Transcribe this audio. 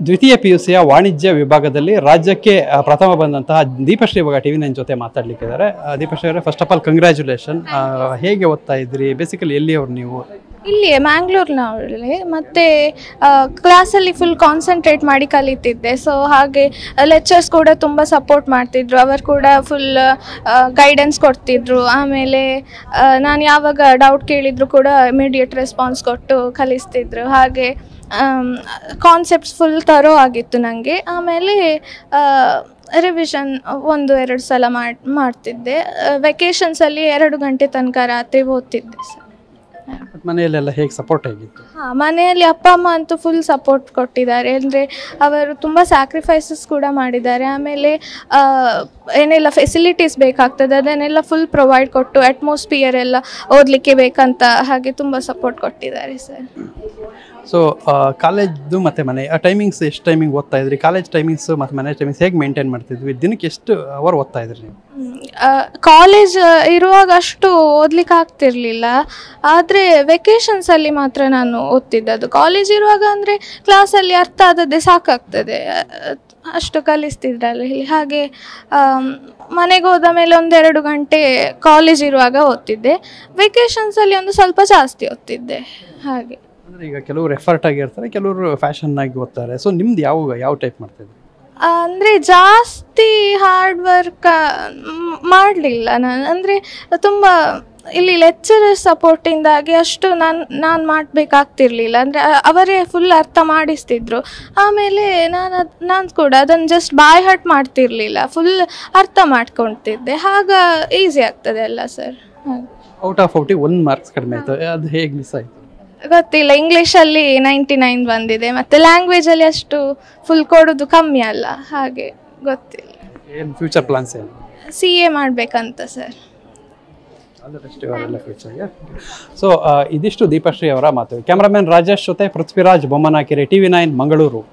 ದ್ವಿತೀಯ PUCಯ ವಾಣಿಜ್ಯ ವಿಭಾಗದಲ್ಲಿ ರಾಜ್ಯಕ್ಕೆ ಪ್ರಥಮ ಬಂದಂತಹ ದೀಪಶ್ರೀ ಇವಾಗ TV9 ಜೊತೆ ಮಾತಾಡ್ಲಿಕ್ಕಿದ್ದಾರೆ. ದೀಪಶ್ರೀ ಅವರೇ, ಫಸ್ಟ್ ಆಫ್ ಆಲ್ ಕಂಗ್ರ್ಯಾಚುಲೇಷನ್. ಹೇಗೆ ಓದ್ತಾ ಇದ್ರಿ? ಬೇಸಿಕಲಿ ಎಲ್ಲಿಯವರು ನೀವು? ಇಲ್ಲಿಯೇ ಮ್ಯಾಂಗ್ಳೂರ್ನವಳೇ. ಮತ್ತು ಕ್ಲಾಸಲ್ಲಿ ಫುಲ್ ಕಾನ್ಸಂಟ್ರೇಟ್ ಮಾಡಿ ಕಲಿತಿದ್ದೆ. ಸೊ ಹಾಗೆ ಲೆಕ್ಚರ್ಸ್ ಕೂಡ ತುಂಬ ಸಪೋರ್ಟ್ ಮಾಡ್ತಿದ್ರು. ಅವರು ಕೂಡ ಫುಲ್ ಗೈಡೆನ್ಸ್ ಕೊಡ್ತಿದ್ರು. ಆಮೇಲೆ ನಾನು ಯಾವಾಗ ಡೌಟ್ ಕೇಳಿದ್ರು ಕೂಡ ಇಮಿಡಿಯೇಟ್ ರೆಸ್ಪಾನ್ಸ್ ಕೊಟ್ಟು ಕಲಿಸ್ತಿದ್ರು. ಹಾಗೆ ಕಾನ್ಸೆಪ್ಟ್ಸ್ ಫುಲ್ ತರೋ ಆಗಿತ್ತು ನನಗೆ. ಆಮೇಲೆ ರಿವಿಷನ್ 1-2 ಸಲ ಮಾಡ್ತಿದ್ದೆ. ವೆಕೇಷನ್ಸಲ್ಲಿ 2 ಗಂಟೆ ತನಕ ರಾತ್ರಿ ಓದ್ತಿದ್ದೆ ಸರ್. ಮನೆಯಲ್ಲೆಲ್ಲ ಹೇಗೆ ಸಪೋರ್ಟ್ ಆಗಿತ್ತು? ಮನೆಯಲ್ಲಿ ಅಪ್ಪ ಅಮ್ಮ ಅಂತೂ ಫುಲ್ ಸಪೋರ್ಟ್ ಕೊಟ್ಟಿದ್ದಾರೆ. ಅಂದರೆ ಅವರು ತುಂಬ ಸ್ಯಾಕ್ರಿಫೈಸಸ್ ಕೂಡ ಮಾಡಿದ್ದಾರೆ. ಆಮೇಲೆ ಏನೆಲ್ಲ ಫೆಸಿಲಿಟೀಸ್ ಬೇಕಾಗ್ತದೆ ಅದನ್ನೆಲ್ಲ ಫುಲ್ ಪ್ರೊವೈಡ್ ಕೊಟ್ಟು ಅಟ್ಮಾಸ್ಫಿಯರ್ ಎಲ್ಲ ಓದಲಿಕ್ಕೆ ಬೇಕಂತ ಹಾಗೆ ತುಂಬ ಸಪೋರ್ಟ್ ಕೊಟ್ಟಿದ್ದಾರೆ ಸರ್. ಸೊ ಕಾಲೇಜ್ದು ಮತ್ತು ಮನೆ ಟೈಮಿಂಗ್ಸ್ ಎಷ್ಟು ಟೈಮಿಂಗ್ ಓದ್ತಾ ಇದ್ರಿ? ಕಾಲೇಜ್ ಟೈಮಿಂಗ್ಸ್ ಮತ್ತು ಮನೆ ಟೈಮಿಂಗ್ಸ್ ಹೇಗೆ ಮೇಂಟೈನ್ ಮಾಡ್ತಿದ್ವಿ? ದಿನಕ್ಕೆ ಎಷ್ಟು ಅವರ್ ಓದ್ತಾ ಇದ್ರಿ ನೀವು? ಕಾಲೇಜ್ ಇರುವಾಗ ಅಷ್ಟು ಓದ್ಲಿಕ್ಕೆ ಆಗ್ತಿರ್ಲಿಲ್ಲ. ಆದರೆ ವೆಕೇಷನ್ಸಲ್ಲಿ ಮಾತ್ರ ನಾನು ಓದ್ತಿದ್ದದ್ದು. ಕಾಲೇಜ್ ಇರುವಾಗ ಅಂದರೆ ಕ್ಲಾಸಲ್ಲಿ ಅರ್ಥ ಆದದ್ದೇ ಸಾಕಾಗ್ತದೆ, ಅಷ್ಟು ಕಲಿಸ್ತಿದ್ರಲ್ಲ ಇಲ್ಲಿ. ಹಾಗೆ ಮನೆಗೆ ಹೋದ ಮೇಲೆ 1-2 ಗಂಟೆ ಕಾಲೇಜ್ ಇರುವಾಗ ಓದ್ತಿದ್ದೆ. ವೆಕೇಷನ್ಸಲ್ಲಿ ಒಂದು ಸ್ವಲ್ಪ ಜಾಸ್ತಿ ಓದ್ತಿದ್ದೆ. ಹಾಗೆ ಅಂದರೆ ಈಗ ಕೆಲವರು ಎಫರ್ಟ್ ಆಗಿರ್ತಾರೆ, ಕೆಲವರು ಫ್ಯಾಷನ್ ಆಗಿ ಓದ್ತಾರೆ. ಸೊ ನಿಮ್ದು ಯಾವ ಟೈಪ್ ಮಾಡ್ತಿದ್ರಿ? ಅಂದರೆ ಜಾಸ್ತಿ ಹಾರ್ಡ್ ವರ್ಕ್ ಮಾಡಲಿಲ್ಲ ನಾನು. ಅಂದರೆ ತುಂಬ ಇಲ್ಲಿ ಲೆಕ್ಚರರ್ ಸಪೋರ್ಟಿಂದಾಗಿ ಅಷ್ಟು ನಾನು ಮಾಡಬೇಕಾಗ್ತಿರ್ಲಿಲ್ಲ. ಅಂದರೆ ಅವರೇ ಫುಲ್ ಅರ್ಥ ಮಾಡಿಸ್ತಿದ್ರು. ಆಮೇಲೆ ನಾನು ಕೂಡ ಅದನ್ನು ಜಸ್ಟ್ ಬೈ ಹಾರ್ಟ್ ಮಾಡ್ತಿರ್ಲಿಲ್ಲ, ಫುಲ್ ಅರ್ಥ ಮಾಡ್ಕೊಳ್ತಿದ್ದೆ. ಆಗ ಈಸಿ ಆಗ್ತದೆ ಅಲ್ಲ ಸರ್. ಔಟ್ ಆಫ್ 1 ಮಾರ್ಕ್ಸ್ ಕಡಿಮೆ ಆಯಿತು, ಅದು ಹೇಗೆ ಮಿಸ್ ಆಯಿತು? ಗೊತ್ತಿಲ್ಲ. ಇಂಗ್ಲೀಷಲ್ಲಿ 99 ಬಂದಿದೆ. ಮತ್ತು ಲ್ಯಾಂಗ್ವೇಜಲ್ಲಿ ಅಷ್ಟು ಫುಲ್ ಕೊಡೋದು ಕಮ್ಮಿ ಅಲ್ಲ, ಹಾಗೆ ಗೊತ್ತಿಲ್ಲ. ಏನು ಫ್ಯೂಚರ್ ಪ್ಲಾನ್ಸ್ ಏನು? CA ಮಾಡಬೇಕಂತ ಸರ್. ಸೊ ಇದಿಷ್ಟು ದೀಪಶ್ರೀ ಅವರ ಮಾತು. ಕ್ಯಾಮ್ರಾಮನ್ ರಾಜೇಶ್ ಜೊತೆ ಪೃಥ್ವಿರಾಜ್ ಬೊಮ್ಮನಕೆರೆ, TV9 ಮಂಗಳೂರು.